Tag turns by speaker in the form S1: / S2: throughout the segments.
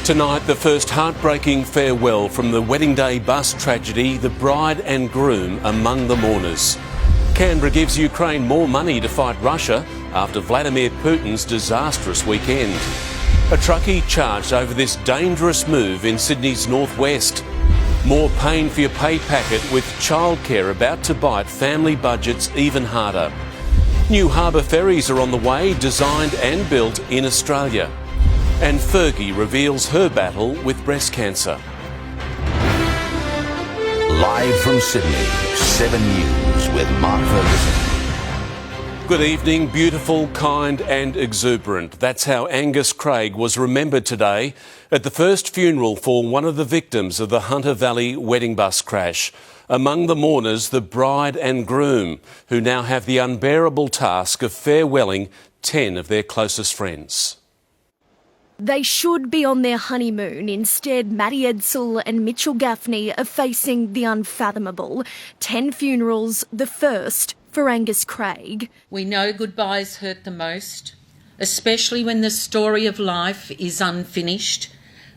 S1: Tonight, the first heartbreaking farewell from the wedding day bus tragedy, the bride and groom among the mourners. Canberra gives Ukraine more money to fight Russia after Vladimir Putin's disastrous weekend. A truckie charged over this dangerous move in Sydney's northwest. More pain for your pay packet with childcare about to bite family budgets even harder. New harbour ferries are on the way, designed and built in Australia. And Fergie reveals her battle with breast cancer.
S2: Live from Sydney, 7 News with Mark Ferguson.
S1: Good evening, beautiful, kind and exuberant. That's how Angus Craig was remembered today at the first funeral for one of the victims of the Hunter Valley wedding bus crash. Among the mourners, the bride and groom, who now have the unbearable task of farewelling 10 of their closest friends.
S3: They should be on their honeymoon. Instead, Matty Edsall and Mitchell Gaffney are facing the unfathomable. 10 funerals, the first for Angus Craig.
S4: We know goodbyes hurt the most, especially when the story of life is unfinished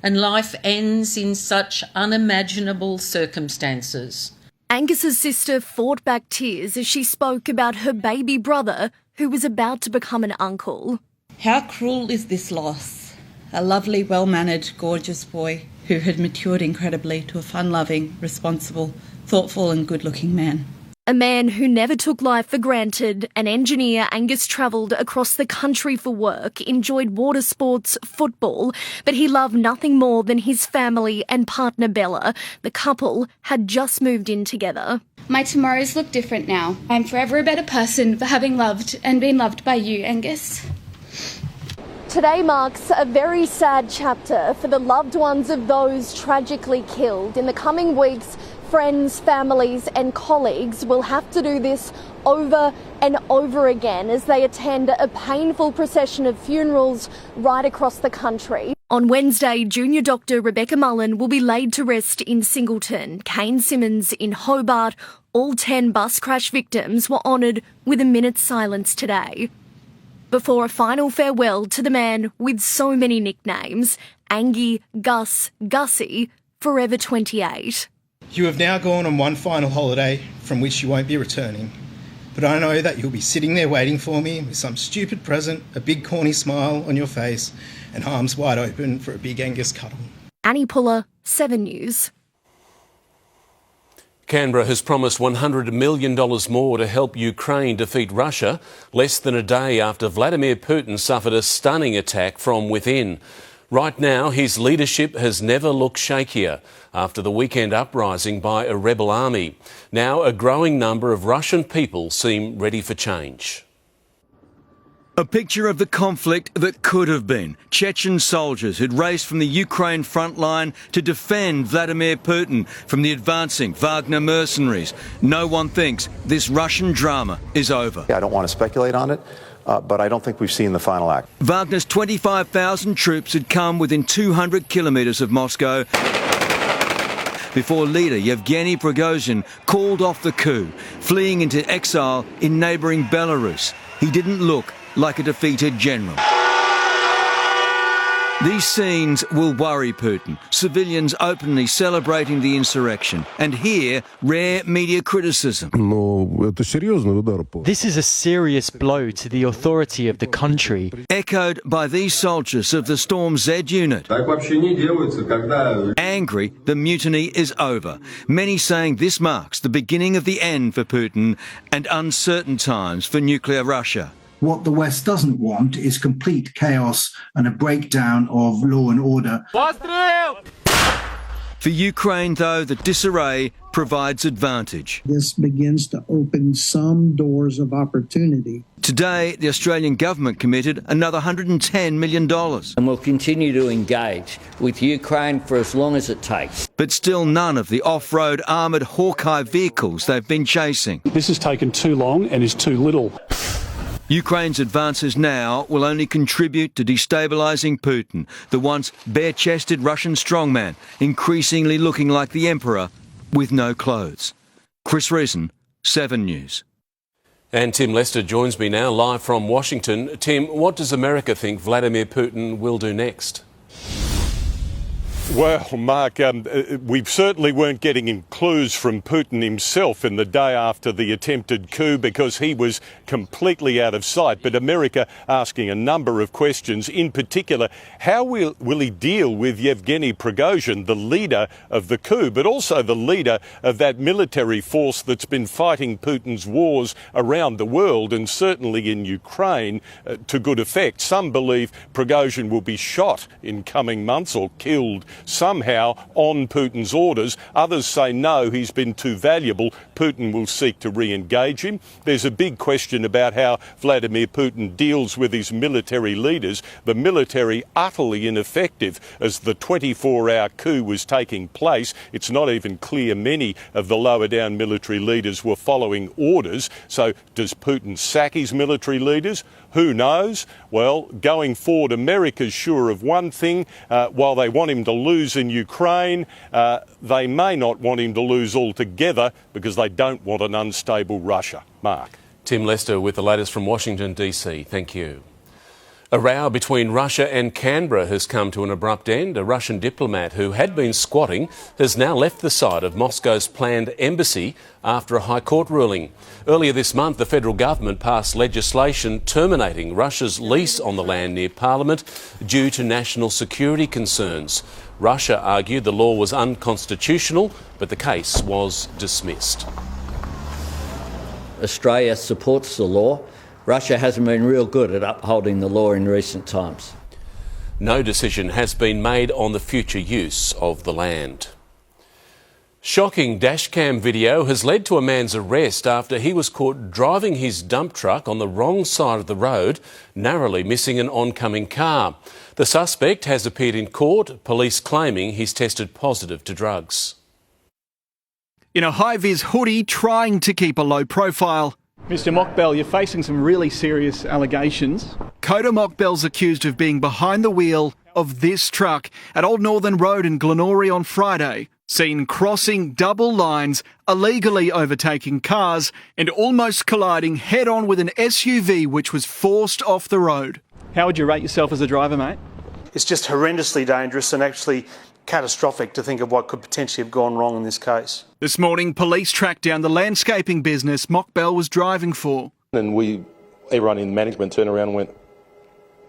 S4: and life ends in such unimaginable circumstances.
S3: Angus's sister fought back tears as she spoke about her baby brother, who was about to become an uncle.
S5: How cruel is this loss? A lovely, well-mannered, gorgeous boy who had matured incredibly to a fun-loving, responsible, thoughtful and good-looking man.
S3: A man who never took life for granted. An engineer, Angus travelled across the country for work, enjoyed water sports, football, but he loved nothing more than his family and partner Bella. The couple had just moved in together.
S6: My tomorrows look different now. I'm forever a better person for having loved and been loved by you, Angus.
S3: Today marks a very sad chapter for the loved ones of those tragically killed. In the coming weeks, friends, families and colleagues will have to do this over and over again as they attend a painful procession of funerals right across the country. On Wednesday, junior doctor Rebecca Mullen will be laid to rest in Singleton. Kane Simmons in Hobart. All 10 bus crash victims were honoured with a minute's silence today. Before a final farewell to the man with so many nicknames, Angie, Gus, Gussie, forever 28.
S7: You have now gone on one final holiday from which you won't be returning. But I know that you'll be sitting there waiting for me with some stupid present, a big corny smile on your face and arms wide open for a big Angus cuddle.
S3: Annie Puller, 7 News.
S1: Canberra has promised $100 million more to help Ukraine defeat Russia, less than a day after Vladimir Putin suffered a stunning attack from within. Right now, his leadership has never looked shakier after the weekend uprising by a rebel army. Now, a growing number of Russian people seem ready for change.
S8: A picture of the conflict that could have been. Chechen soldiers who'd raced from the Ukraine front line to defend Vladimir Putin from the advancing Wagner mercenaries. No one thinks this Russian drama is over.
S9: I don't want to speculate on it, but I don't think we've seen the final act.
S8: Wagner's 25,000 troops had come within 200 kilometres of Moscow before leader Yevgeny Prigozhin called off the coup, fleeing into exile in neighbouring Belarus. He didn't look like a defeated general. These scenes will worry Putin. Civilians openly celebrating the insurrection. And here, rare media criticism.
S10: This is a serious blow to the authority of the country.
S8: Echoed by these soldiers of the Storm Z unit. Angry, the mutiny is over. Many saying this marks the beginning of the end for Putin and uncertain times for nuclear Russia.
S11: What the West doesn't want is complete chaos and a breakdown of law and order.
S8: For Ukraine, though, the disarray provides advantage.
S12: This begins to open some doors of opportunity.
S8: Today, the Australian government committed another $110 million.
S13: And we'll continue to engage with Ukraine for as long as it takes.
S8: But still none of the off-road armoured Hawkeye vehicles they've been chasing.
S14: This has taken too long and is too little.
S8: Ukraine's advances now will only contribute to destabilising Putin, the once bare-chested Russian strongman, increasingly looking like the emperor with no clothes. Chris Reason, 7 News.
S1: And Tim Lester joins me now live from Washington. Tim, what does America think Vladimir Putin will do next?
S15: Well, Mark, we certainly weren't getting clues from Putin himself in the day after the attempted coup because he was completely out of sight. But America asking a number of questions, in particular, how will he deal with Yevgeny Prigozhin, the leader of the coup, but also the leader of that military force that's been fighting Putin's wars around the world and certainly in Ukraine to good effect. Some believe Prigozhin will be shot in coming months or killed somehow on Putin's orders. Others say no, he's been too valuable. Putin will seek to re-engage him. There's a big question about how Vladimir Putin deals with his military leaders. The military utterly ineffective as the 24-hour coup was taking place. It's not even clear many of the lower down military leaders were following orders. So does Putin sack his military leaders? Who knows? Well, going forward, America's sure of one thing. While they want him to lose in Ukraine, they may not want him to lose altogether because they don't want an unstable Russia. Mark.
S1: Tim Lester with the latest from Washington, D.C. Thank you. A row between Russia and Canberra has come to an abrupt end. A Russian diplomat who had been squatting has now left the site of Moscow's planned embassy after a High Court ruling. Earlier this month, the federal government passed legislation terminating Russia's lease on the land near Parliament due to national security concerns. Russia argued the law was unconstitutional, but the case was dismissed.
S13: Australia supports the law. Russia hasn't been real good at upholding the law in recent times.
S1: No decision has been made on the future use of the land. Shocking dashcam video has led to a man's arrest after he was caught driving his dump truck on the wrong side of the road, narrowly missing an oncoming car. The suspect has appeared in court, police claiming he's tested positive to drugs.
S16: In a high-vis hoodie, trying to keep a low profile.
S14: Mr Mockbell, you're facing some really serious allegations.
S16: Coda Mockbell's accused of being behind the wheel of this truck at Old Northern Road in Glenorrhea on Friday, seen crossing double lines, illegally overtaking cars and almost colliding head-on with an SUV which was forced off the road.
S14: How would you rate yourself as a driver, mate?
S17: It's just horrendously dangerous and actually catastrophic to think of what could potentially have gone wrong in this case.
S16: This morning, police tracked down the landscaping business Mockbell was driving for.
S18: And everyone in management turned around and went,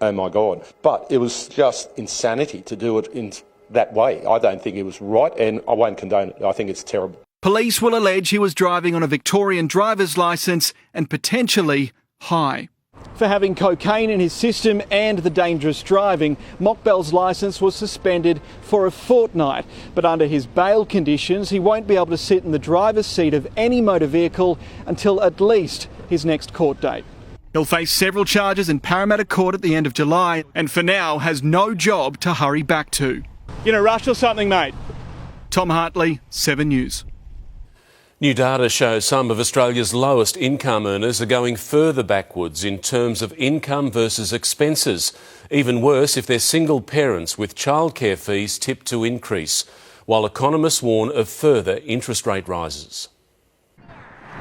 S18: oh my God. But it was just insanity to do it in that way. I don't think it was right and I won't condone it. I think it's terrible.
S16: Police will allege he was driving on a Victorian driver's licence and potentially high.
S14: For having cocaine in his system and the dangerous driving, Mockbell's licence was suspended for a fortnight. But under his bail conditions, he won't be able to sit in the driver's seat of any motor vehicle until at least his next court date.
S16: He'll face several charges in Parramatta Court at the end of July and for now has no job to hurry back to.
S14: You in a rush or something, mate?
S16: Tom Hartley, 7 News.
S1: New data shows some of Australia's lowest income earners are going further backwards in terms of income versus expenses. Even worse if they're single parents with childcare fees tipped to increase, while economists warn of further interest rate rises.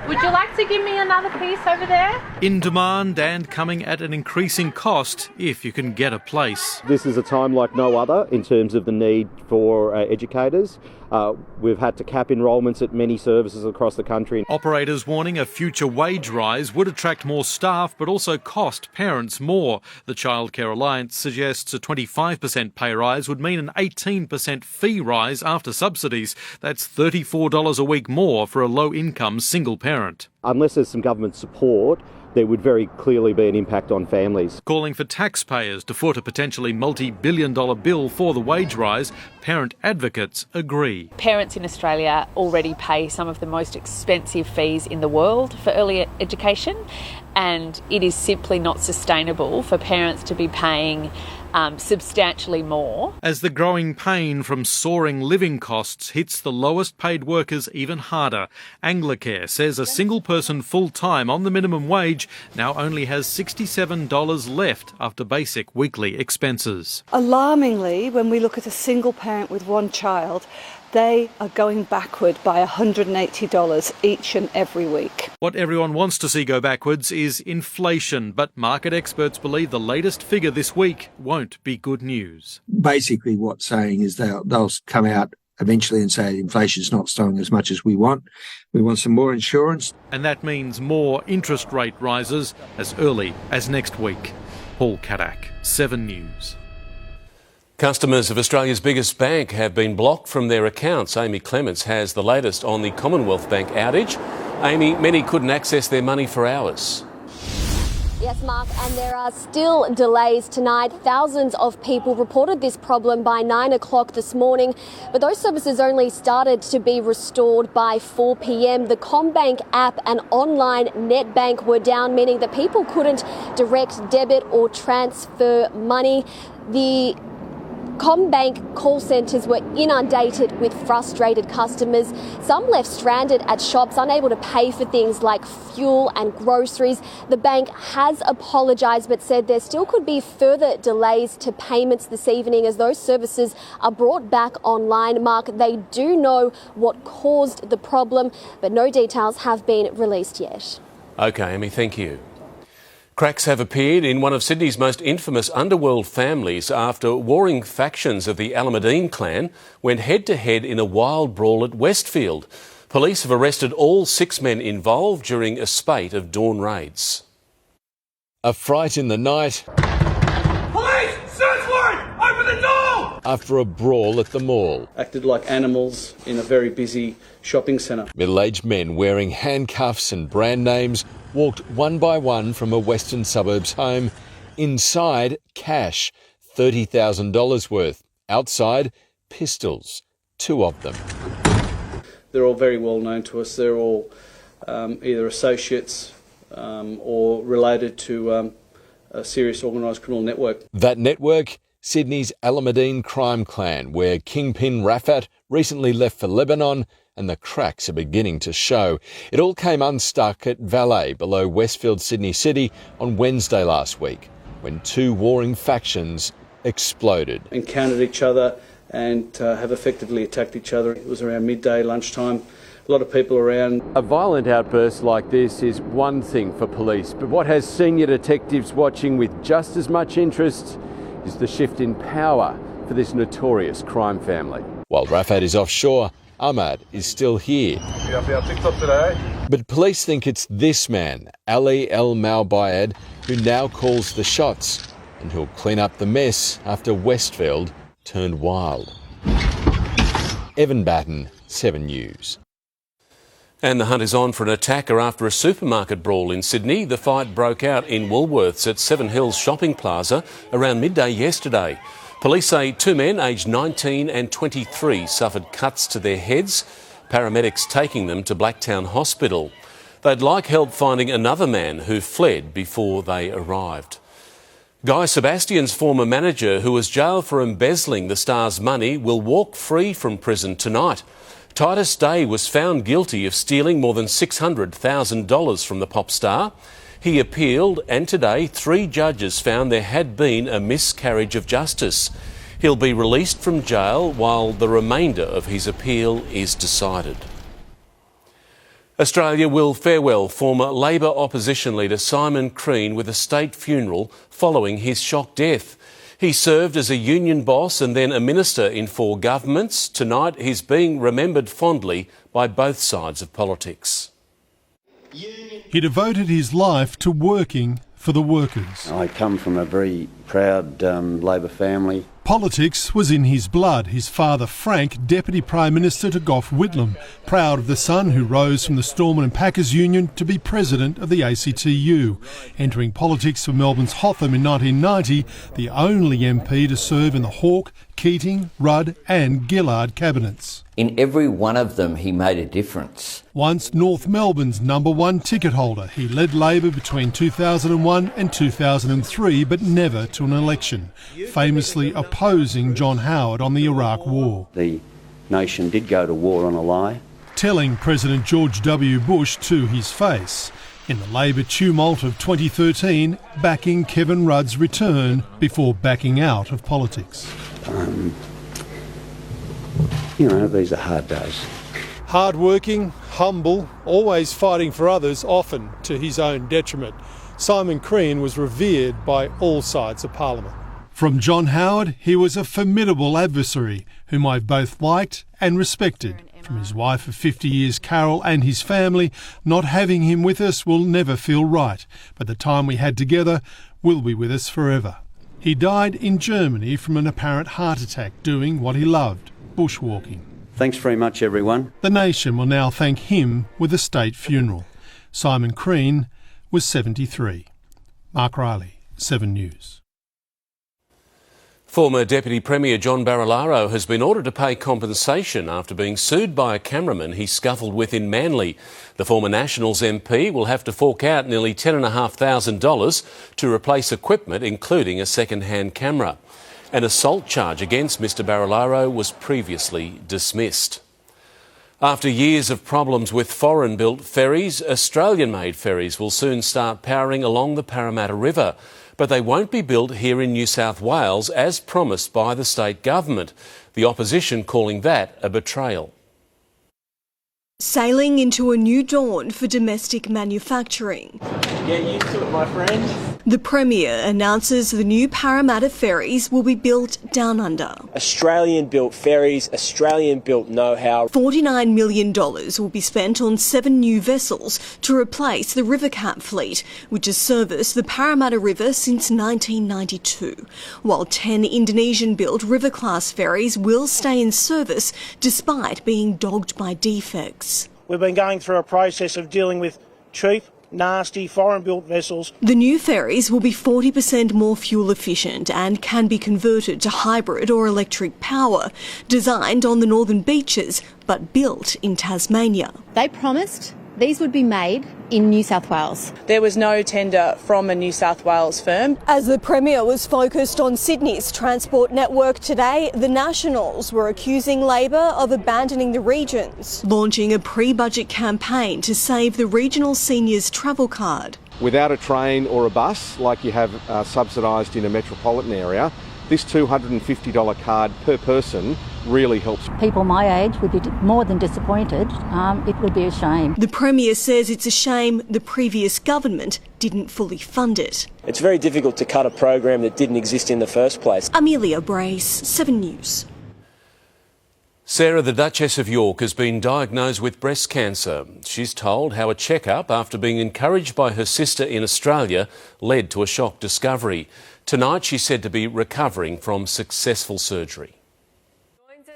S19: Would you like to give me another piece over there?
S20: In demand and coming at an increasing cost if you can get a place.
S21: This is a time like no other in terms of the need for educators. We've had to cap enrolments at many services across the country.
S20: Operators warning a future wage rise would attract more staff but also cost parents more. The Childcare Alliance suggests a 25% pay rise would mean an 18% fee rise after subsidies. That's $34 a week more for a low-income single parent.
S21: Unless there's some government support, there would very clearly be an impact on families.
S20: Calling for taxpayers to foot a potentially multi-billion-dollar bill for the wage rise, parent advocates agree.
S19: Parents in Australia already pay some of the most expensive fees in the world for early education, and it is simply not sustainable for parents to be paying substantially more.
S20: As the growing pain from soaring living costs hits the lowest paid workers even harder, Anglicare says a single person full-time on the minimum wage now only has $67 left after basic weekly expenses.
S22: Alarmingly, when we look at a single parent with one child,
S2: they are going backward by $180 each and every week.
S20: What everyone wants to see go backwards is inflation, but market experts believe the latest figure this week won't be good news.
S22: Basically what's saying is they'll come out eventually and say inflation's not slowing as much as we want. We want some more insurance.
S20: And that means more interest rate rises as early as next week. Paul Kadak, 7 News.
S1: Customers of Australia's biggest bank have been blocked from their accounts. Amy Clements has the latest on the Commonwealth Bank outage. Amy, many couldn't access their money for hours.
S3: Yes, Mark, and there are still delays tonight. Thousands of people reported this problem by 9 o'clock this morning, but those services only started to be restored by 4 p.m. The CommBank app and online net bank were down, meaning that people couldn't direct debit or transfer money. The CommBank call centres were inundated with frustrated customers. Some left stranded at shops, unable to pay for things like fuel and groceries. The bank has apologised but said there still could be further delays to payments this evening as those services are brought back online. Mark, they do know what caused the problem, but no details have been released yet.
S1: OK, Amy, thank you. Cracks have appeared in one of Sydney's most infamous underworld families after warring factions of the Alameddine clan went head-to-head in a wild brawl at Westfield. Police have arrested all 6 men involved during a spate of dawn raids.
S23: A fright in the night.
S24: Police! Search warrant! Open the door!
S23: After a brawl at the mall.
S25: Acted like animals in a very busy shopping centre.
S23: Middle-aged men wearing handcuffs and brand names walked one by one from a western suburbs home. Inside, cash, $30,000 worth. Outside, pistols, 2 of them.
S25: They're all very well known to us. They're all either associates or related to a serious organised criminal network.
S23: That network, Sydney's Alameddine crime clan, where Kingpin Rafat recently left for Lebanon, and the cracks are beginning to show. It all came unstuck at Valet below Westfield, Sydney City on Wednesday last week when 2 warring factions exploded.
S25: Encountered each other and have effectively attacked each other. It was around midday, lunchtime. A lot of people around.
S23: A violent outburst like this is one thing for police, but what has senior detectives watching with just as much interest is the shift in power for this notorious crime family. While Rafat is offshore, Ahmad is still here. But police think it's this man, Ali El Maubayed, who now calls the shots and who'll clean up the mess after Westfield turned wild. Evan Batten, 7 News.
S1: And the hunt is on for an attacker after a supermarket brawl in Sydney. The fight broke out in Woolworths at Seven Hills Shopping Plaza around midday yesterday. Police say 2 men aged 19 and 23 suffered cuts to their heads, paramedics taking them to Blacktown Hospital. They'd like help finding another man who fled before they arrived. Guy Sebastian's former manager, who was jailed for embezzling the Star's money, will walk free from prison tonight. Titus Day was found guilty of stealing more than $600,000 from the pop star. He appealed, and today 3 judges found there had been a miscarriage of justice. He'll be released from jail while the remainder of his appeal is decided. Australia will farewell former Labor opposition leader Simon Crean with a state funeral following his shock death. He served as a union boss and then a minister in 4 governments. Tonight he's being remembered fondly by both sides of politics.
S26: He devoted his life to working for the workers.
S27: I come from a very proud Labor family.
S26: Politics was in his blood. His father, Frank, Deputy Prime Minister to Gough Whitlam, proud of the son who rose from the Storemen and Packers Union to be President of the ACTU. Entering politics for Melbourne's Hotham in 1990, the only MP to serve in the Hawke, Keating, Rudd and Gillard cabinets.
S28: In every one of them, he made a difference.
S26: Once North Melbourne's #1 ticket holder, he led Labor between 2001 and 2003, but never to an election, famously opposing John Howard on the Iraq War.
S27: The nation did go to war on a lie.
S26: Telling President George W. Bush to his face, in the Labor tumult of 2013, backing Kevin Rudd's return before backing out of politics.
S27: You know, these are hard days.
S26: Hard-working, humble, always fighting for others, often to his own detriment. Simon Crean was revered by all sides of Parliament. From John Howard, he was a formidable adversary whom I've both liked and respected. From his wife of 50 years, Carol, and his family, not having him with us will never feel right, but the time we had together will be with us forever. He died in Germany from an apparent heart attack doing what he loved, bushwalking.
S27: Thanks very much, everyone.
S26: The nation will now thank him with a state funeral. Simon Crean was 73. Mark Riley, 7 News.
S1: Former Deputy Premier John Barilaro has been ordered to pay compensation after being sued by a cameraman he scuffled with in Manly. The former Nationals MP will have to fork out nearly $10,500 to replace equipment, including a second-hand camera. An assault charge against Mr Barilaro was previously dismissed. After years of problems with foreign-built ferries, Australian-made ferries will soon start powering along the Parramatta River. But they won't be built here in New South Wales as promised by the state government. The opposition calling that a betrayal.
S4: Sailing into a new dawn for domestic manufacturing.
S5: Get used to it, my friend.
S4: The Premier announces the new Parramatta ferries will be built down under.
S5: Australian-built ferries, Australian-built know-how.
S4: $49 million will be spent on 7 new vessels to replace the Rivercat fleet, which has serviced the Parramatta River since 1992, while 10 Indonesian-built River-class ferries will stay in service despite being dogged by defects.
S6: We've been going through a process of dealing with cheap, nasty, foreign-built vessels.
S4: The new ferries will be 40% more fuel efficient and can be converted to hybrid or electric power, designed on the northern beaches but built in Tasmania.
S7: They promised these would be made in New South Wales.
S9: There was no tender from a New South Wales firm.
S4: As the Premier was focused on Sydney's transport network today, the Nationals were accusing Labor of abandoning the regions, launching a pre-budget campaign to save the regional seniors travel card.
S23: Without a train or a bus, like you have subsidised in a metropolitan area, this $250 card per person really helps.
S10: People my age would be more than disappointed. It would be a shame.
S4: The Premier says it's a shame the previous government didn't fully fund it.
S5: It's very difficult to cut a program that didn't exist in the first place.
S4: Amelia Brace, 7 News.
S1: Sarah, the Duchess of York, has been diagnosed with breast cancer. She's told how a checkup, after being encouraged by her sister in Australia, led to a shock discovery. Tonight she's said to be recovering from successful surgery.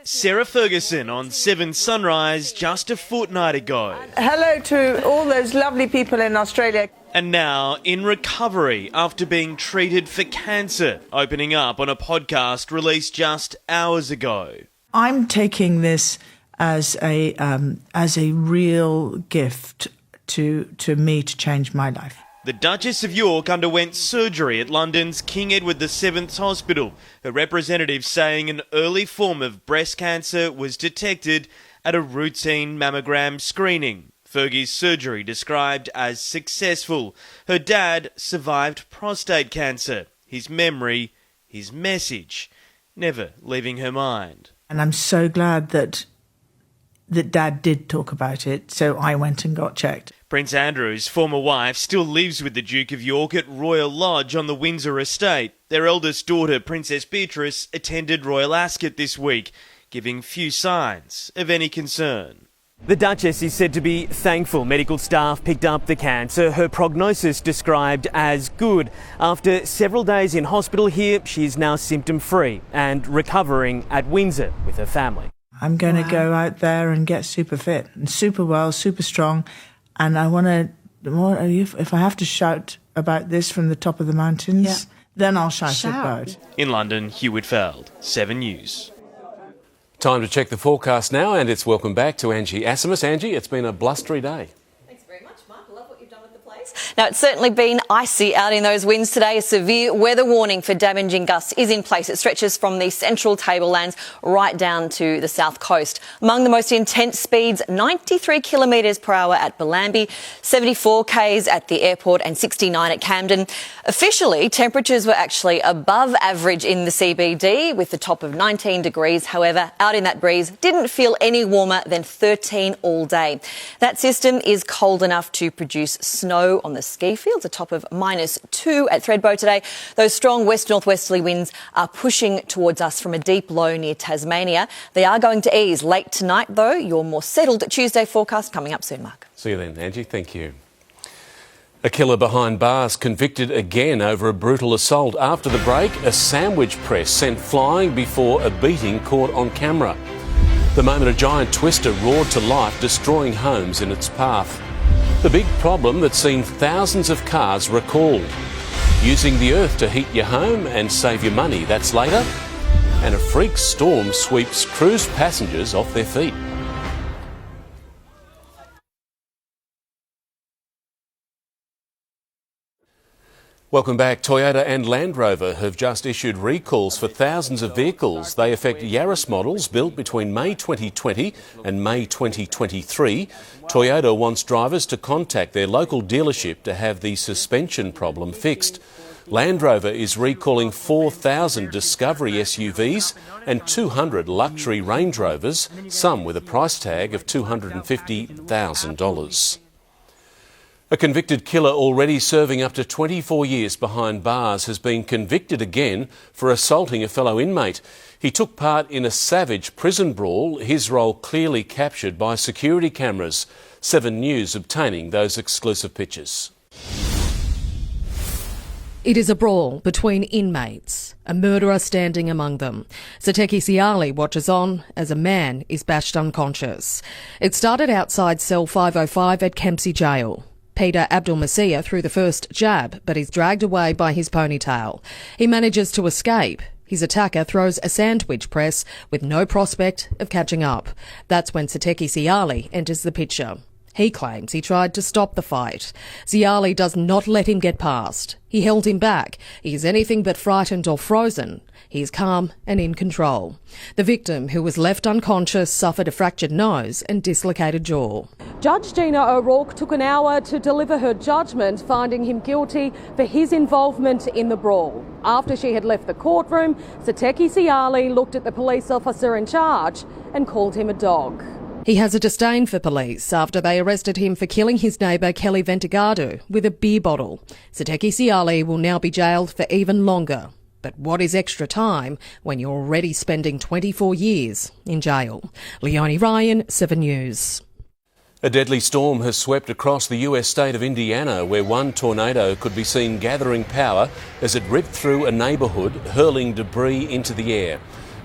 S11: Sarah Ferguson on 7 Sunrise just a fortnight ago.
S12: Hello to all those lovely people in Australia.
S11: And now in recovery after being treated for cancer, opening up on a podcast released just hours ago.
S29: I'm taking this as a real gift to me to change my life.
S11: The Duchess of York underwent surgery at London's King Edward VII's Hospital, her representative saying an early form of breast cancer was detected at a routine mammogram screening. Fergie's surgery described as successful. Her dad survived prostate cancer. His memory, his message, never leaving her mind.
S29: And I'm so glad that Dad did talk about it, so I went and got checked.
S11: Prince Andrew's former wife still lives with the Duke of York at Royal Lodge on the Windsor estate. Their eldest daughter, Princess Beatrice, attended Royal Ascot this week, giving few signs of any concern.
S30: The Duchess is said to be thankful medical staff picked up the cancer, her prognosis described as good. After several days in hospital here, she is now symptom-free and recovering at Windsor with her family.
S29: I'm going to go out there and get super fit and super well, super strong. And I want to, if I have to shout about this from the top of the mountains, then I'll shout about it.
S11: In London, Hugh Whitfield, 7 News.
S1: Time to check the forecast now, and it's welcome back to Angie Asimus. Angie, it's been a blustery day.
S31: Thanks very much, Mark. I love what you've done with the place.
S2: sports. Now, it's certainly been icy out in those winds today. A severe weather warning for damaging gusts is in place. It stretches from the central tablelands right down to the south coast. Among the most intense speeds, 93 kilometres per hour at Bellambi, 74 k's at the airport and 69 at Camden. Officially, temperatures were actually above average in the CBD with the top of 19 degrees. However, out in that breeze, didn't feel any warmer than 13 all day. That system is cold enough to produce snow on the ski fields, a top of -2 at Thredbo today. Those strong west-northwesterly winds are pushing towards us from a deep low near Tasmania. They are going to ease late tonight, though. Your more settled Tuesday forecast coming up soon, Mark.
S1: See you then, Angie. Thank you. A killer behind bars convicted again over a brutal assault. After the break, a sandwich press sent flying before a beating caught on camera. The moment a giant twister roared to life, destroying homes in its path. The big problem that's seen thousands of cars recalled. Using the earth to heat your home and save your money, that's later. And a freak storm sweeps cruise passengers off their feet. Welcome back. Toyota and Land Rover have just issued recalls for thousands of vehicles. They affect Yaris models built between May 2020 and May 2023. Toyota wants drivers to contact their local dealership to have the suspension problem fixed. Land Rover is recalling 4,000 Discovery SUVs and 200 luxury Range Rovers, some with a price tag of $250,000. A convicted killer already serving up to 24 years behind bars has been convicted again for assaulting a fellow inmate. He took part in a savage prison brawl, his role clearly captured by security cameras. 7 News obtaining those exclusive pictures.
S8: It is a brawl between inmates, a murderer standing among them. Sateki Siali watches on as a man is bashed unconscious. It started outside cell 505 at Kempsey Jail. Peter Abdul-Masih threw the first jab, but he's dragged away by his ponytail. He manages to escape. His attacker throws a sandwich press with no prospect of catching up. That's when Sateki Siali enters the picture. He claims he tried to stop the fight. Siali does not let him get past. He held him back. He is anything but frightened or frozen. He is calm and in control. The victim, who was left unconscious, suffered a fractured nose and dislocated jaw.
S13: Judge Gina O'Rourke took an hour to deliver her judgment, finding him guilty for his involvement in the brawl. After she had left the courtroom, Sateki Siali looked at the police officer in charge and called him a dog.
S8: He has a disdain for police after they arrested him for killing his neighbour Kelly Ventigado with a beer bottle. Sateki Siali will now be jailed for even longer. But what is extra time when you're already spending 24 years in jail? Leonie Ryan, 7 News.
S1: A deadly storm has swept across the US state of Indiana, where one tornado could be seen gathering power as it ripped through a neighbourhood, hurling debris into the air.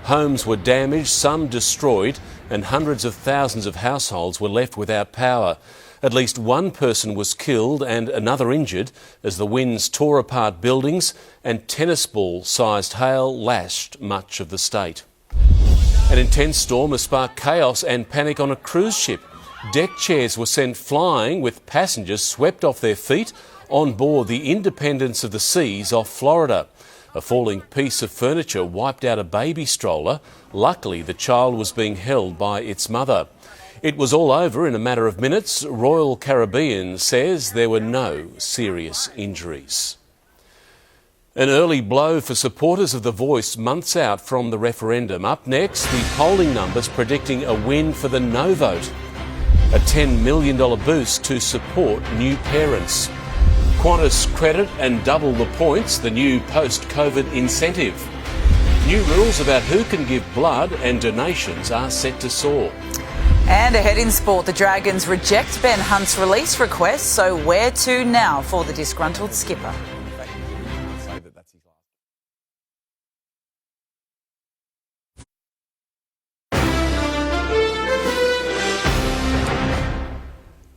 S1: Homes were damaged, some destroyed, and hundreds of thousands of households were left without power. At least one person was killed and another injured as the winds tore apart buildings and tennis ball-sized hail lashed much of the state. An intense storm has sparked chaos and panic on a cruise ship. Deck chairs were sent flying with passengers swept off their feet on board the Independence of the Seas off Florida. A falling piece of furniture wiped out a baby stroller. Luckily, the child was being held by its mother. It was all over in a matter of minutes. Royal Caribbean says there were no serious injuries. An early blow for supporters of The Voice months out from the referendum. Up next, the polling numbers predicting a win for the no vote. A $10 million boost to support new parents. Qantas credit and double the points, the new post-COVID incentive. New rules about who can give blood and donations are set to soar.
S14: And ahead in sport, the Dragons reject Ben Hunt's release request, so where to now for the disgruntled skipper?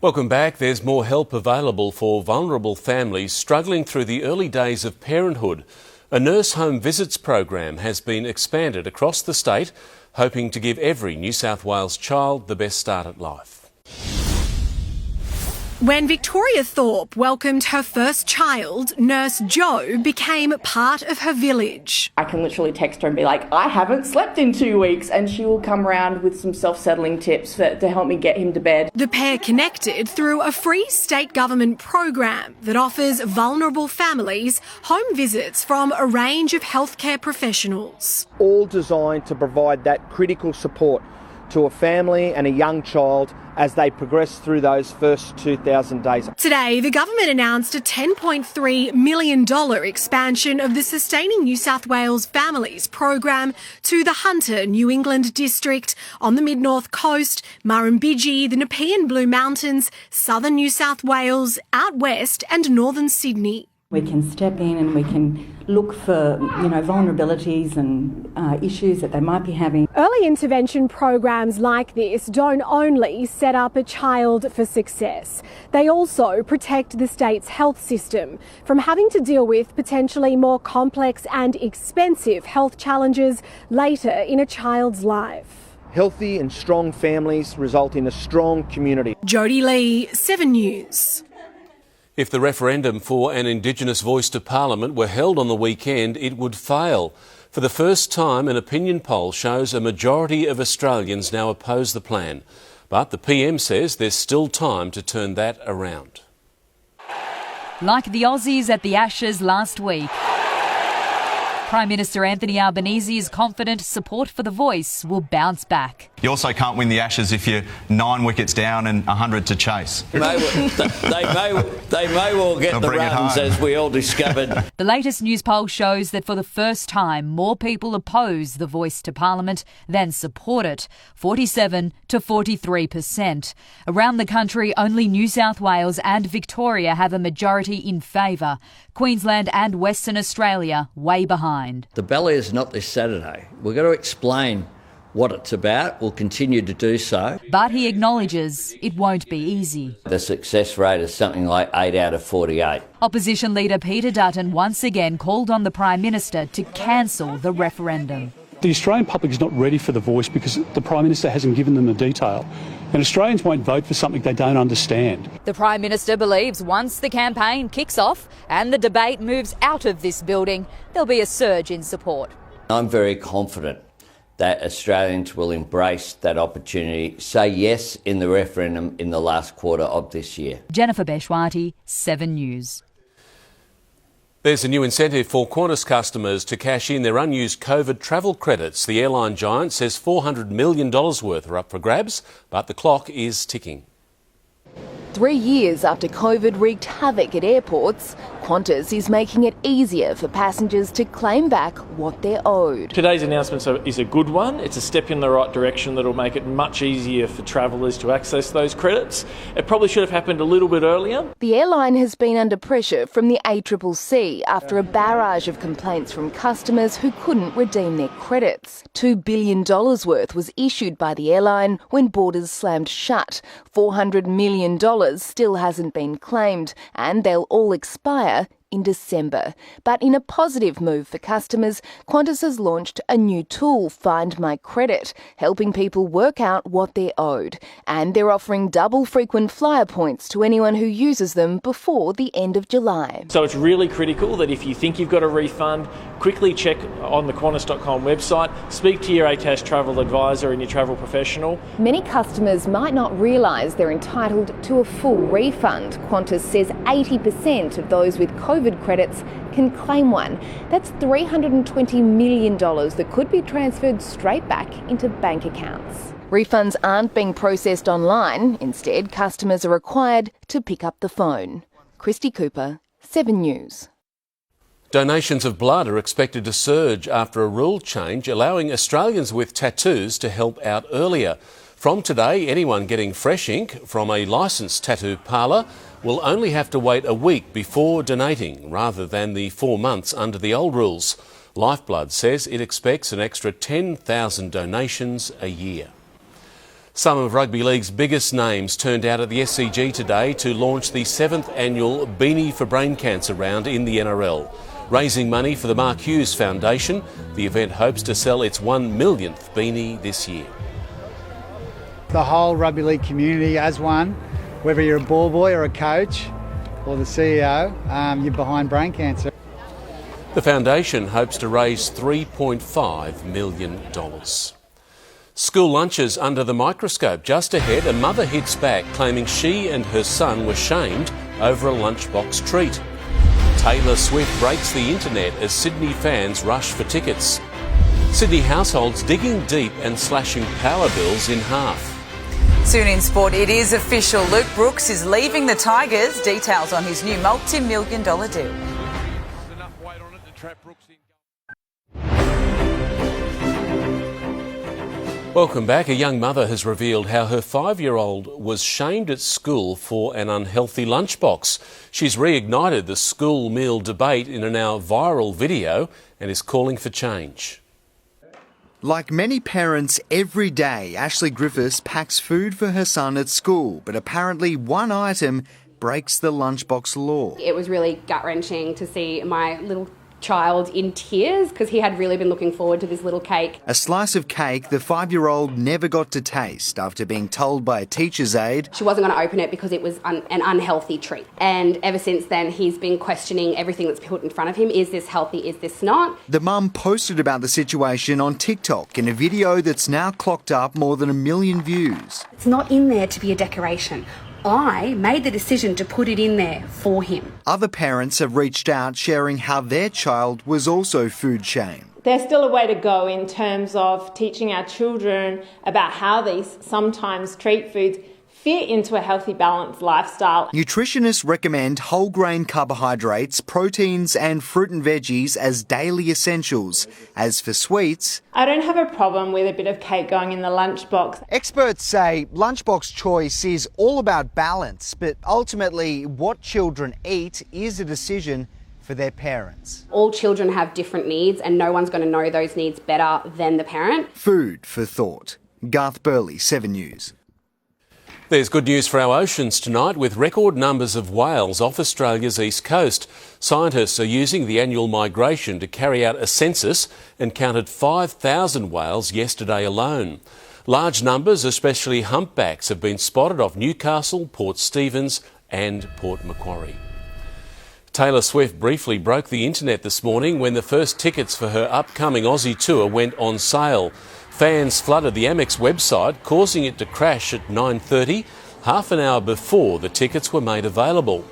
S1: Welcome back. There's more help available for vulnerable families struggling through the early days of parenthood. A nurse home visits program has been expanded across the state, hoping to give every New South Wales child the best start at life.
S3: When Victoria Thorpe welcomed her first child, Nurse Jo became part of her village.
S15: I can literally text her and be like, I haven't slept in 2 weeks, and she will come around with some self-settling tips to help me get him to bed.
S3: The pair connected through a free state government program that offers vulnerable families home visits from a range of healthcare professionals.
S6: All designed to provide that critical support to a family and a young child as they progress through those first 2,000 days.
S3: Today, the government announced a $10.3 million expansion of the Sustaining New South Wales Families program to the Hunter, New England district on the Mid-North Coast, Murrumbidgee, the Nepean Blue Mountains, southern New South Wales, out west and northern Sydney.
S10: We can step in and we can look for, vulnerabilities and issues that they might be having.
S13: Early intervention programs like this don't only set up a child for success. They also protect the state's health system from having to deal with potentially more complex and expensive health challenges later in a child's life.
S6: Healthy and strong families result in a strong community.
S3: Jodie Lee, 7 News.
S1: If the referendum for an Indigenous voice to Parliament were held on the weekend, it would fail. For the first time, an opinion poll shows a majority of Australians now oppose the plan. But the PM says there's still time to turn that around.
S16: Like the Aussies at the Ashes last week, Prime Minister Anthony Albanese is confident support for the voice will bounce back.
S17: You also can't win the Ashes if you're 9 wickets down and 100 to chase.
S28: They may well get the runs, as we all discovered.
S16: The latest news poll shows that for the first time, more people oppose the voice to Parliament than support it, 47 to 43%. Around the country, only New South Wales and Victoria have a majority in favour. Queensland and Western Australia way behind.
S28: The ballot is not this Saturday. We've got to explain what it's about. We'll continue to do so.
S16: But he acknowledges it won't be easy.
S28: The success rate is something like 8 out of 48.
S16: Opposition leader Peter Dutton once again called on the Prime Minister to cancel the referendum.
S18: The Australian public is not ready for the voice because the Prime Minister hasn't given them the detail. And Australians won't vote for something they don't understand.
S16: The Prime Minister believes once the campaign kicks off and the debate moves out of this building, there'll be a surge in support.
S28: I'm very confident that Australians will embrace that opportunity, say yes in the referendum in the last quarter of this year.
S16: Jennifer Beshwati, 7 News.
S1: There's a new incentive for Qantas customers to cash in their unused COVID travel credits. The airline giant says $400 million worth are up for grabs, but the clock is ticking.
S19: 3 years after COVID wreaked havoc at airports, Qantas is making it easier for passengers to claim back what they're owed.
S20: Today's announcement is a good one. It's a step in the right direction that will make it much easier for travellers to access those credits. It probably should have happened a little bit earlier.
S19: The airline has been under pressure from the ACCC after a barrage of complaints from customers who couldn't redeem their credits. $2 billion worth was issued by the airline when borders slammed shut. $400 million still hasn't been claimed, and they'll all expire in December. But in a positive move for customers, Qantas has launched a new tool, Find My Credit, helping people work out what they're owed. And they're offering double frequent flyer points to anyone who uses them before the end of July.
S20: So it's really critical that if you think you've got a refund, quickly check on the Qantas.com website, speak to your ATAS travel advisor and your travel professional.
S19: Many customers might not realise they're entitled to a full refund. Qantas says 80% of those with COVID credits can claim one. That's $320 million that could be transferred straight back into bank accounts. Refunds aren't being processed online. Instead, customers are required to pick up the phone. Christy Cooper, 7 News.
S1: Donations of blood are expected to surge after a rule change allowing Australians with tattoos to help out earlier. From today, anyone getting fresh ink from a licensed tattoo parlour will only have to wait a week before donating, rather than the 4 months under the old rules. Lifeblood says it expects an extra 10,000 donations a year. Some of Rugby League's biggest names turned out at the SCG today to launch the 7th annual Beanie for Brain Cancer round in the NRL. Raising money for the Mark Hughes Foundation, the event hopes to sell its 1 millionth beanie this year.
S21: The whole rugby league community as one
S5: whether you're a ball boy or a coach or the CEO, you're behind brain cancer.
S1: The foundation hopes to raise $3.5 million. School lunches under the microscope. Just ahead, a mother hits back, claiming she and her son were shamed over a lunchbox treat. Taylor Swift breaks the internet as Sydney fans rush for tickets. Sydney households digging deep and slashing power bills in half.
S14: Soon in sport, it is official. Luke Brooks is leaving the Tigers. Details on his new multi-million-dollar deal.
S1: Welcome back. A young mother has revealed how her 5-year-old was shamed at school for an unhealthy lunchbox. She's reignited the school meal debate in a now viral video and is calling for change.
S7: Like many parents every day, Ashley Griffiths packs food for her son at school, but apparently one item breaks the lunchbox law.
S9: It was really gut-wrenching to see my little child in tears because he had really been looking forward to this little cake.
S7: A slice of cake the 5-year-old never got to taste after being told by a teacher's aide
S9: she wasn't going to open it because it was an unhealthy treat. And ever since then, he's been questioning everything that's put in front of him. Is this healthy? Is this not?
S7: The mum posted about the situation on TikTok in a video that's now clocked up more than 1 million views.
S9: It's not in there to be a decoration. I made the decision to put it in there for him.
S7: Other parents have reached out sharing how their child was also food shamed.
S21: There's still a way to go in terms of teaching our children about how these sometimes treat foods fit into a healthy, balanced lifestyle.
S7: Nutritionists recommend whole grain carbohydrates, proteins and fruit and veggies as daily essentials. As for sweets,
S21: I don't have a problem with a bit of cake going in the lunchbox.
S7: Experts say lunchbox choice is all about balance, but ultimately what children eat is a decision for their parents.
S9: All children have different needs and no one's going to know those needs better than the parent.
S7: Food for thought. Garth Burley, 7 News.
S1: There's good news for our oceans tonight. With record numbers of whales off Australia's east coast, scientists are using the annual migration to carry out a census and counted 5,000 whales yesterday alone. Large numbers, especially humpbacks, have been spotted off Newcastle, Port Stephens and Port Macquarie. Taylor Swift briefly broke the internet this morning when the first tickets for her upcoming Aussie tour went on sale. Fans flooded the Amex website, causing it to crash at 9:30, half an hour before the tickets were made available.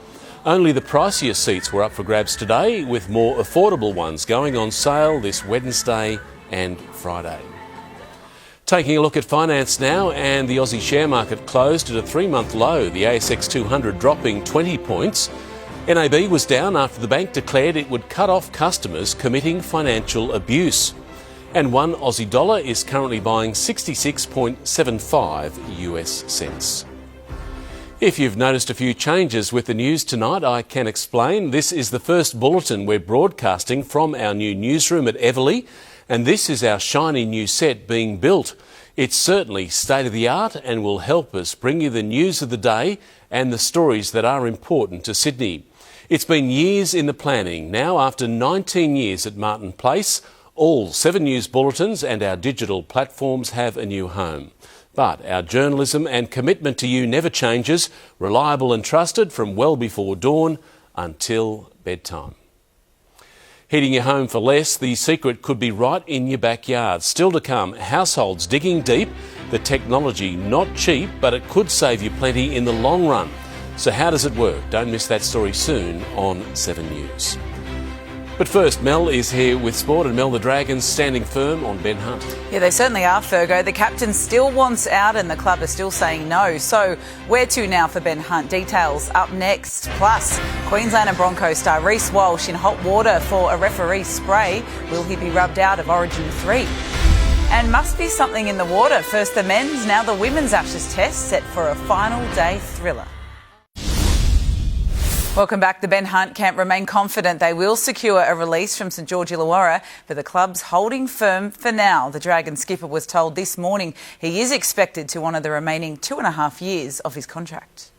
S1: Only the pricier seats were up for grabs today, with more affordable ones going on sale this Wednesday and Friday. Taking a look at finance now, and the Aussie share market closed at a 3-month low, the ASX 200 dropping 20 points. NAB was down after the bank declared it would cut off customers committing financial abuse. And one Aussie dollar is currently buying 66.75 US cents. If you've noticed a few changes with the news tonight, I can explain. This is the first bulletin we're broadcasting from our new newsroom at Everleigh, and this is our shiny new set being built. It's certainly state-of-the-art and will help us bring you the news of the day and the stories that are important to Sydney. It's been years in the planning. Now, after 19 years at Martin Place, all 7 News bulletins and our digital platforms have a new home. But our journalism and commitment to you never changes, reliable and trusted from well before dawn until bedtime. Heating your home for less, the secret could be right in your backyard. Still to come, households digging deep, the technology not cheap, but it could save you plenty in the long run. So how does it work? Don't miss that story soon on 7 News. But first, Mel is here with sport, and Mel, the Dragons standing firm on Ben Hunt.
S14: Yeah, they certainly are, Fergo. The captain still wants out and the club is still saying no. So where to now for Ben Hunt? Details up next. Plus, Queensland and Broncos star Reece Walsh in hot water for a referee spray. Will he be rubbed out of Origin 3? And must be something in the water. First the men's, now the women's Ashes test set for a final day thriller. Welcome back. The Ben Hunt camp remain confident they will secure a release from St George Illawarra, but the club's holding firm for now. The Dragon skipper was told this morning he is expected to honour the remaining 2.5 years of his contract.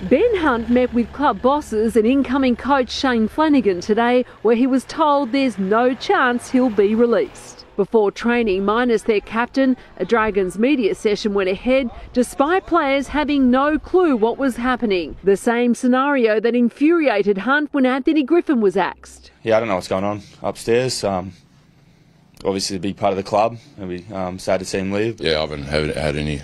S13: Ben Hunt met with club bosses and incoming coach Shane Flanagan today, where he was told there's no chance he'll be released.
S4: Before training, minus their captain, a Dragons media session went ahead despite players having no clue what was happening. The same scenario that infuriated Hunt when Anthony Griffin was axed.
S12: Yeah, I don't know what's going on upstairs. Obviously a big part of the club, and we sad to see him leave.
S22: Yeah, I haven't had any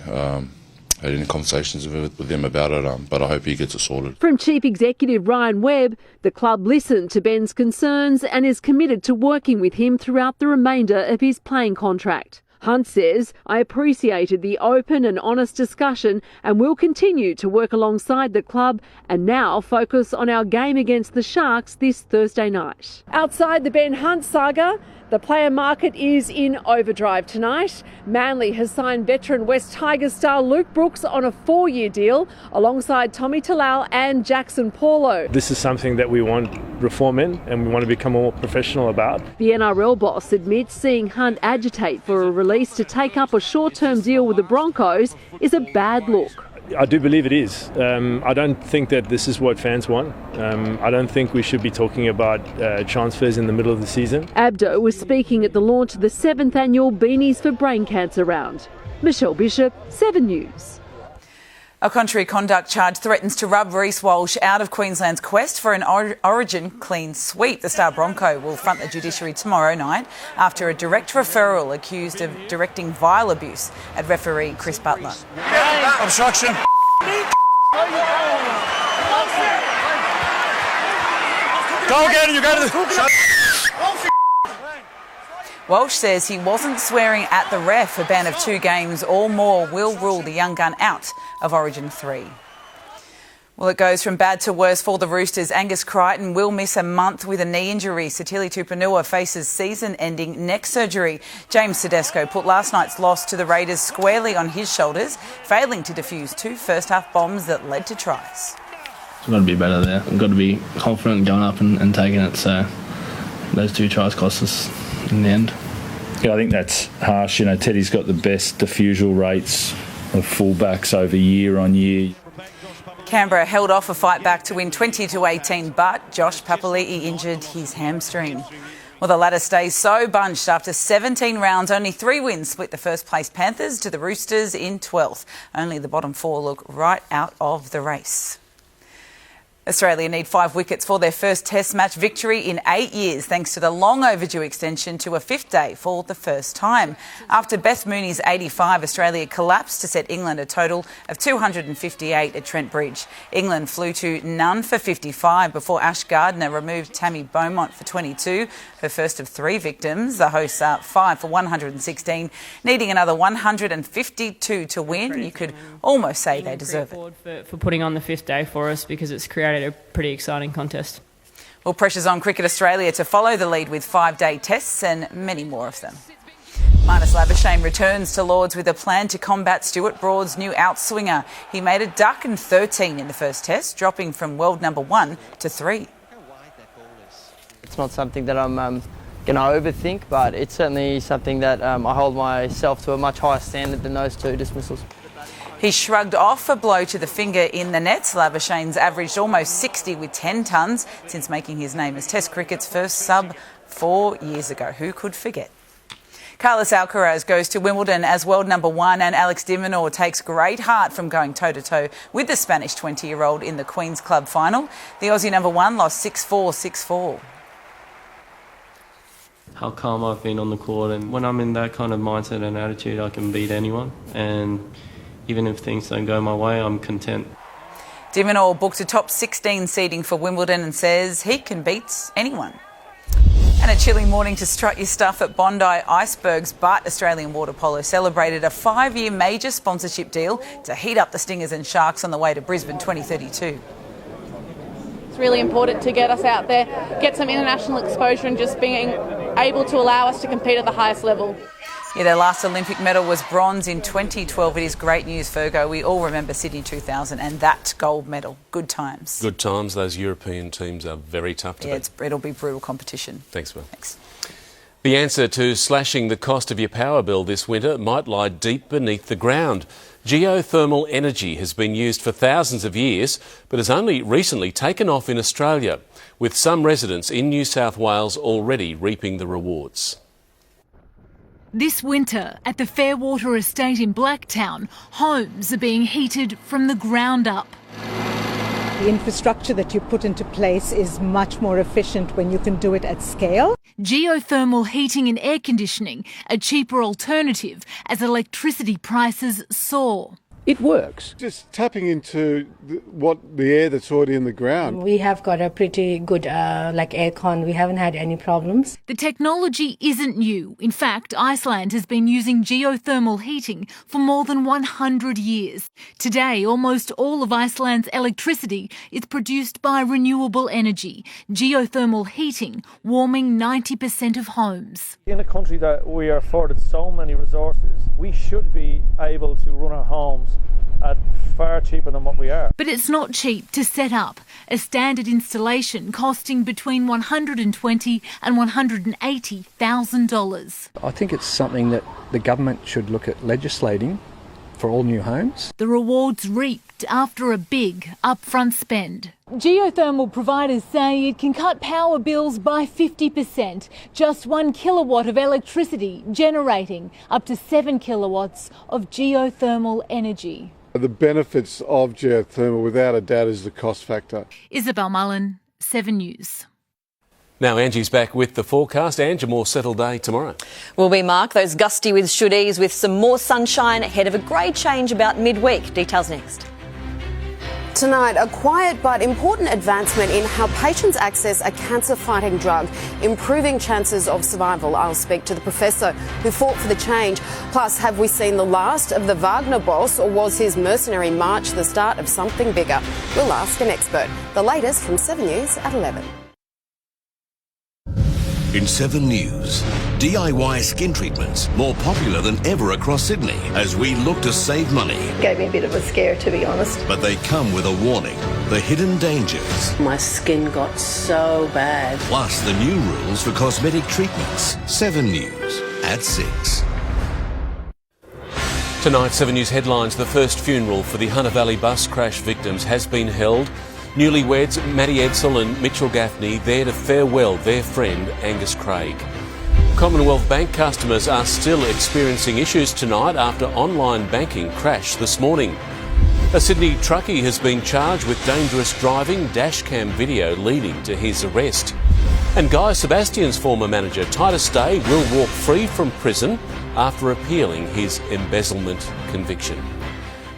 S22: conversations with him about it, but I hope he gets it sorted.
S4: From Chief Executive Ryan Webb, the club listened to Ben's concerns and is committed to working with him throughout the remainder of his playing contract. Hunt says, "I appreciated the open and honest discussion and will continue to work alongside the club and now focus on our game against the Sharks this Thursday night." Outside the Ben Hunt saga, the player market is in overdrive tonight. Manly has signed veteran West Tigers star Luke Brooks on a 4-year deal alongside Tommy Talal and Jackson Paulo.
S20: This is something that we want reform in and we want to become more professional about.
S4: The NRL boss admits seeing Hunt agitate for a release to take up a short-term deal with the Broncos is a bad look.
S20: I do believe it is. I don't think that this is what fans want. I don't think we should be talking about transfers in the middle of the season.
S4: Abdo was speaking at the launch of the 7th annual Beanies for Brain Cancer round. Michelle Bishop, 7 News.
S14: A contrary conduct charge threatens to rub Reece Walsh out of Queensland's quest for an Origin clean sweep. The star Bronco will front the judiciary tomorrow night after a direct referral accused of directing vile abuse at referee Chris Butler.
S22: Obstruction. Go again, you go to the...
S14: Walsh says he wasn't swearing at the ref. A ban of 2 games or more will rule the young gun out of Origin 3. Well, it goes from bad to worse for the Roosters. Angus Crichton will miss a month with a knee injury. Sitili Tupouniua faces season-ending neck surgery. James Tedesco put last night's loss to the Raiders squarely on his shoulders, failing to defuse 2 first-half bombs that led to tries.
S23: We've got to be better there. We've got to be confident going up and taking it. So those 2 tries cost us in the end.
S24: Yeah, I think that's harsh. You know, Teddy's got the best defusal rates of fullbacks over year on year.
S14: Canberra held off a fight back to win 20-18, but Josh Papali'i injured his hamstring. Well, the ladder stays so bunched after 17 rounds. Only 3 wins split the first-place Panthers to the Roosters in 12th. Only the bottom 4 look right out of the race. Australia need 5 wickets for their first Test match victory in 8 years, thanks to the long overdue extension to a 5th day for the first time. After Beth Mooney's 85, Australia collapsed to set England a total of 258 at Trent Bridge. England flew to none for 55 before Ash Gardner removed Tammy Beaumont for 22, her first of 3 victims. The hosts are 5 for 116, needing another 152 to win. You could almost say they deserve it.
S25: For putting on the 5th day for us, because it's created a pretty exciting contest.
S14: Well, pressure's on Cricket Australia to follow the lead with 5-day tests and many more of them. Marnus Labuschagne returns to Lords with a plan to combat Stuart Broad's new outswinger. He made a duck and 13 in the first test, dropping from world number 1 to 3.
S26: It's not something that I'm going to overthink, but it's certainly something that I hold myself to a much higher standard than those 2 dismissals.
S14: He shrugged off a blow to the finger in the nets. Labuschagne's averaged almost 60 with 10 tons since making his name as Test cricket's first sub 4 years ago. Who could forget? Carlos Alcaraz goes to Wimbledon as world number 1, and Alex de Minaur takes great heart from going toe-to-toe with the Spanish 20-year-old in the Queen's Club final. The Aussie number 1 lost 6-4, 6-4.
S27: How calm I've been on the court, and when I'm in that kind of mindset and attitude, I can beat anyone, and even if things don't go my way, I'm content.
S14: De Minaur booked a top 16 seeding for Wimbledon and says he can beat anyone. And a chilly morning to strut your stuff at Bondi Icebergs, but Australian Water Polo celebrated a 5-year major sponsorship deal to heat up the Stingers and Sharks on the way to Brisbane 2032.
S29: It's really important to get us out there, get some international exposure and just being able to allow us to compete at the highest level.
S14: Yeah, their last Olympic medal was bronze in 2012. It is great news, Fergo. We all remember Sydney 2000 and that gold medal. Good times.
S1: Good times. Those European teams are very tough to beat.
S14: It'll be brutal competition.
S1: Thanks, Will.
S14: Thanks.
S1: The answer to slashing the cost of your power bill this winter might lie deep beneath the ground. Geothermal energy has been used for thousands of years, but has only recently taken off in Australia, with some residents in New South Wales already reaping the rewards.
S2: This winter, at the Fairwater Estate in Blacktown, homes are being heated from the ground up.
S3: The infrastructure that you put into place is much more efficient when you can do it at scale.
S2: Geothermal heating and air conditioning, a cheaper alternative as electricity prices soar.
S6: It works. Just tapping into the air that's already in the ground.
S8: We have got a pretty good aircon. We haven't had any problems.
S2: The technology isn't new. In fact, Iceland has been using geothermal heating for more than 100 years. Today, almost all of Iceland's electricity is produced by renewable energy, geothermal heating warming 90% of homes.
S10: In a country that we are afforded so many resources, we should be able to run our homes at far cheaper than what we are.
S2: But it's not cheap to set up. A standard installation costing between $120,000 and $180,000.
S6: I think it's something that the government should look at legislating for all new homes.
S2: The rewards reaped after a big upfront spend. Geothermal providers say it can cut power bills by 50%. Just 1 kilowatt of electricity generating up to 7 kilowatts of geothermal energy.
S6: The benefits of geothermal, without a doubt, is the cost factor.
S2: Isabel Mullen, 7 News.
S1: Now Angie's back with the forecast. Ange, a more settled day tomorrow.
S11: Will be, Mark. Those gusty winds should ease with some more sunshine ahead of a grey change about midweek. Details next.
S15: Tonight, a quiet but important advancement in how patients access a cancer-fighting drug, improving chances of survival. I'll speak to the professor who fought for the change. Plus, have we seen the last of the Wagner boss, or was his mercenary march the start of something bigger? We'll ask an expert. The latest from 7 News at 11.
S17: In 7 News, DIY skin treatments more popular than ever across Sydney as we look to save money.
S18: Gave me a bit of a scare, to be honest.
S17: But they come with a warning, the hidden dangers.
S18: My skin got so bad.
S17: Plus the new rules for cosmetic treatments. 7 News at 6.
S1: Tonight, 7 News headlines. The first funeral for the Hunter Valley bus crash victims has been held. Newlyweds Matty Edsel and Mitchell Gaffney there to farewell their friend Angus Craig. Commonwealth Bank customers are still experiencing issues tonight after online banking crashed this morning. A Sydney truckie has been charged with dangerous driving, dashcam video leading to his arrest. And Guy Sebastian's former manager Titus Day will walk free from prison after appealing his embezzlement conviction.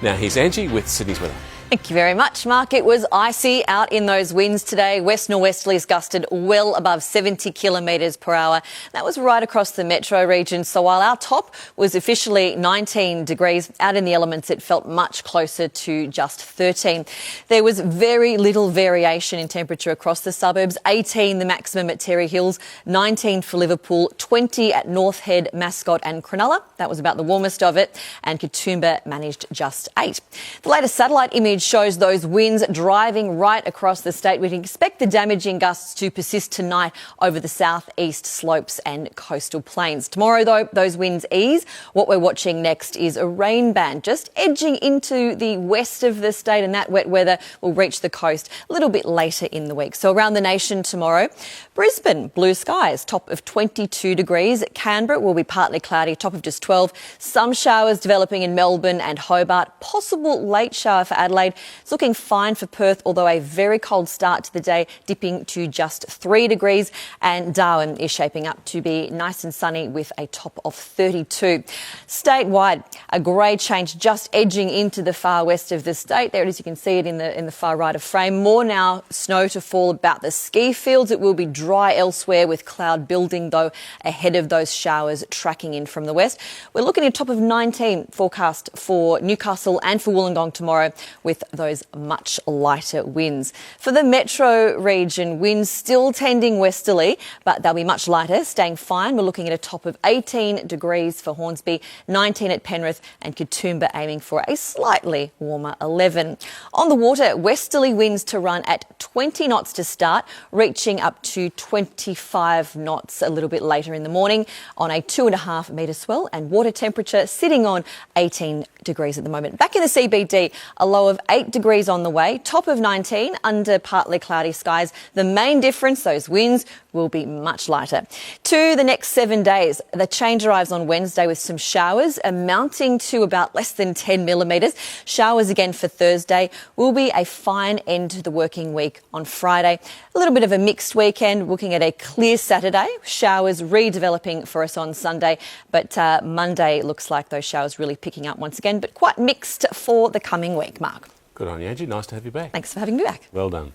S1: Now here's Angie with Sydney's weather.
S11: Thank you very much, Mark. It was icy out in those winds today. West norwesterlies gusted well above 70 kilometres per hour. That was right across the metro region. So while our top was officially 19 degrees, out in the elements it felt much closer to just 13. There was very little variation in temperature across the suburbs. 18 the maximum at Terry Hills, 19 for Liverpool, 20 at North Head, Mascot and Cronulla. That was about the warmest of it. And Katoomba managed just 8. The latest satellite image shows those winds driving right across the state. We can expect the damaging gusts to persist tonight over the southeast slopes and coastal plains. Tomorrow, though, those winds ease. What we're watching next is a rain band just edging into the west of the state, and that wet weather will reach the coast a little bit later in the week. So around the nation tomorrow, Brisbane, blue skies, top of 22 degrees. Canberra will be partly cloudy, top of just 12. Some showers developing in Melbourne and Hobart. Possible late shower for Adelaide. It's looking fine for Perth, although a very cold start to the day, dipping to just 3 degrees. And Darwin is shaping up to be nice and sunny with a top of 32. Statewide, a grey change just edging into the far west of the state. There it is, you can see it in the far right of frame. More now snow to fall about the ski fields. It will be dry elsewhere with cloud building, though, ahead of those showers tracking in from the west. We're looking at a top of 19 forecast for Newcastle and for Wollongong tomorrow, with those much lighter winds. For the metro region, winds still tending westerly, but they'll be much lighter, staying fine. We're looking at a top of 18 degrees for Hornsby, 19 at Penrith, and Katoomba aiming for a slightly warmer 11. On the water, westerly winds to run at 20 knots to start, reaching up to 25 knots a little bit later in the morning on a 2.5 metre swell, and water temperature sitting on 18 degrees at the moment. Back in the CBD, a low of 8 degrees on the way, top of 19 under partly cloudy skies. The main difference, those winds will be much lighter. To the next 7 days, the change arrives on Wednesday with some showers amounting to about less than 10 millimetres. Showers again for Thursday. Will be a fine end to the working week on Friday. A little bit of a mixed weekend, looking at a clear Saturday. Showers redeveloping for us on Sunday, but Monday looks like those showers really picking up once again, but quite mixed for the coming week, Mark.
S1: Good on you, Angie. Nice to have you back.
S11: Thanks for having me back.
S1: Well done.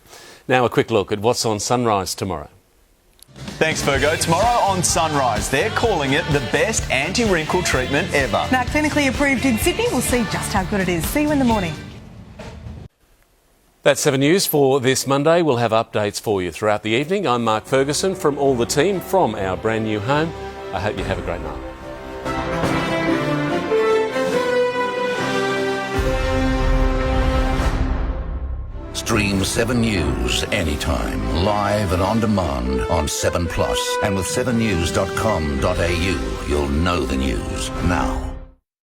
S1: Now a quick look at what's on Sunrise tomorrow.
S5: Thanks, Virgo. Tomorrow on Sunrise, they're calling it the best anti-wrinkle treatment ever.
S7: Now, clinically approved in Sydney. We'll see just how good it is. See you in the morning.
S1: That's 7 News for this Monday. We'll have updates for you throughout the evening. I'm Mark Ferguson from all the team from our brand new home. I hope you have a great night.
S17: Stream 7 News anytime, live and on demand on 7 Plus. And with 7news.com.au, you'll know the news now.